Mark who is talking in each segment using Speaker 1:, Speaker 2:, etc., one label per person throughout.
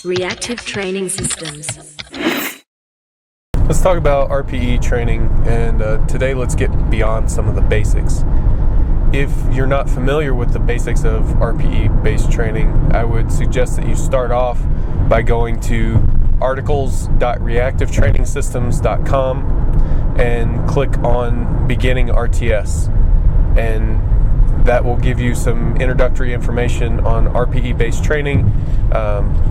Speaker 1: Reactive training systems.
Speaker 2: Let's talk about RPE training, and today let's get beyond some of the basics. If you're not familiar with the basics of RPE-based training, I would suggest that you start off by going to articles.reactivetrainingsystems.com and click on Beginning RTS, and that will give you some introductory information on RPE-based training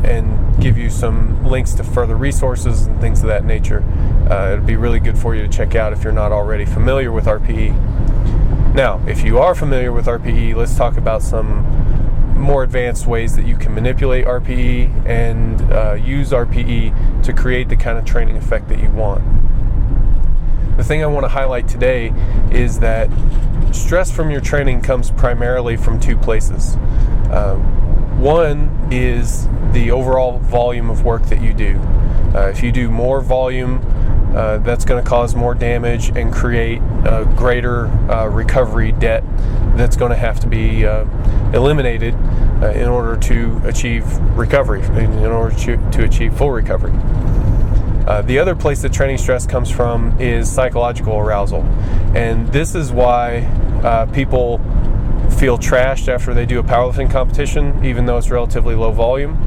Speaker 2: and give you some links to further resources and things of that nature. It'll be really good for you to check out if you're not already familiar with RPE. Now, if you are familiar with RPE, let's talk about some more advanced ways that you can manipulate RPE and use RPE to create the kind of training effect that you want. The thing I want to highlight today is that stress from your training comes primarily from two places. One is the overall volume of work that you do. If you do more volume, that's going to cause more damage and create a greater recovery debt that's going to have to be eliminated in order to achieve recovery, in order to achieve full recovery. The other place that training stress comes from is psychological arousal, and this is why people feel trashed after they do a powerlifting competition, even though it's relatively low volume.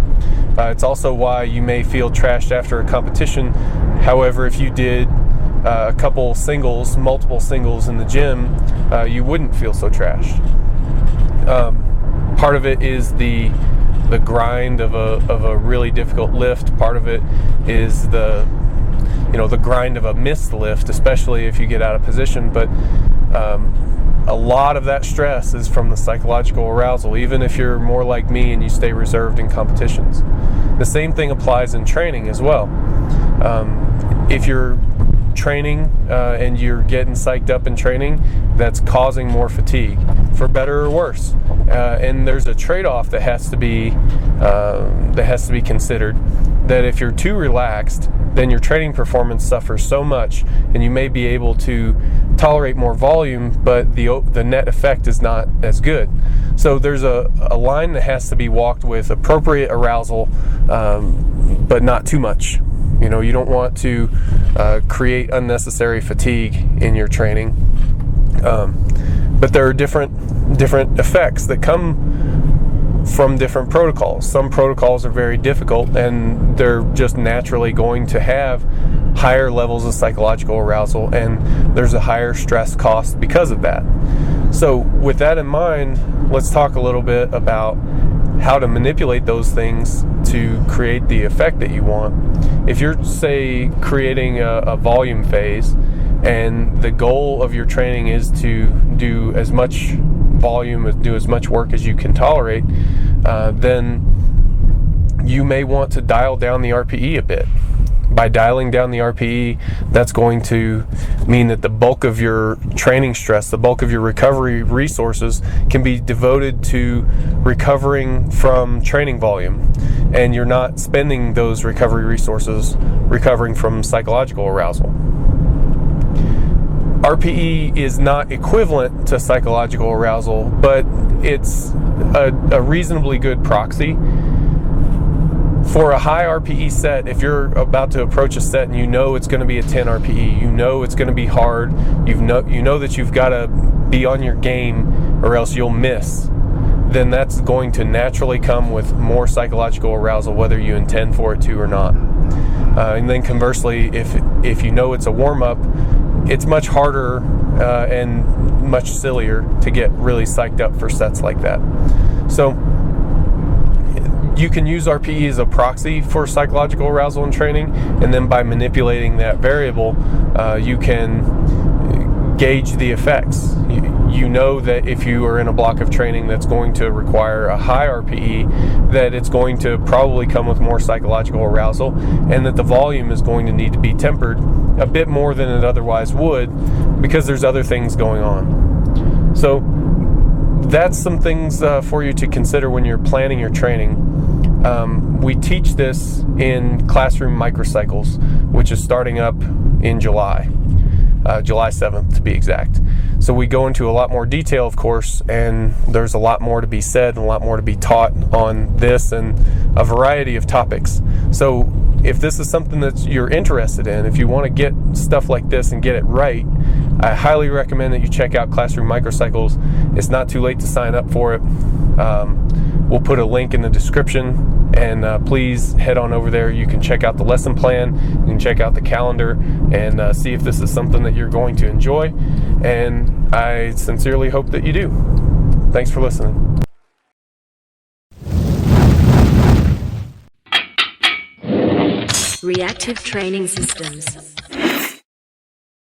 Speaker 2: It's also why you may feel trashed after a competition. However, if you did a couple singles, multiple singles in the gym, you wouldn't feel so trashed. Part of it is the grind of a really difficult lift. Part of it is the grind of a missed lift, especially if you get out of position. But a lot of that stress is from the psychological arousal, even if you're more like me and you stay reserved in competitions. The same thing applies in training as well. If you're training and you're getting psyched up in training, that's causing more fatigue, for better or worse. And there's a trade-off that has to be considered. That if you're too relaxed, then your training performance suffers so much, and you may be able to tolerate more volume, but the net effect is not as good. So there's a line that has to be walked with appropriate arousal, but not too much. You don't want to create unnecessary fatigue in your training. But there are different effects that come from different protocols. Some protocols are very difficult, and they're just naturally going to have higher levels of psychological arousal, and there's a higher stress cost because of that. So with that in mind, let's talk a little bit about how to manipulate those things to create the effect that you want. If you're, say, creating a volume phase, and the goal of your training is to do as much volume, do as much work as you can tolerate, then you may want to dial down the RPE a bit. By dialing down the RPE, that's going to mean that the bulk of your training stress, the bulk of your recovery resources can be devoted to recovering from training volume, and you're not spending those recovery resources recovering from psychological arousal. RPE is not equivalent to psychological arousal, but it's a reasonably good proxy. For a high RPE set, if you're about to approach a set and you know it's going to be a 10 RPE, you know it's going to be hard, you know that you've got to be on your game or else you'll miss, then that's going to naturally come with more psychological arousal, whether you intend for it to or not. And then conversely, if you know it's a warm-up, it's much harder and much sillier to get really psyched up for sets like that. So you can use RPE as a proxy for psychological arousal in training, and then by manipulating that variable, you can gauge the effects. You know that if you are in a block of training that's going to require a high RPE, that it's going to probably come with more psychological arousal, and that the volume is going to need to be tempered a bit more than it otherwise would, because there's other things going on. So that's some things for you to consider when you're planning your training. We teach this in Classroom MicroCycles, which is starting up in July. July 7th to be exact. So we go into a lot more detail, of course, and there's a lot more to be said and a lot more to be taught on this and a variety of topics. So if this is something that you're interested in, if you want to get stuff like this and get it right, I highly recommend that you check out Classroom MicroCycles. It's not too late to sign up for it. We'll put a link in the description, and please head on over there. You can check out the lesson plan, you can check out the calendar, and see if this is something that you're going to enjoy. And I sincerely hope that you do. Thanks for listening.
Speaker 1: Reactive Training Systems.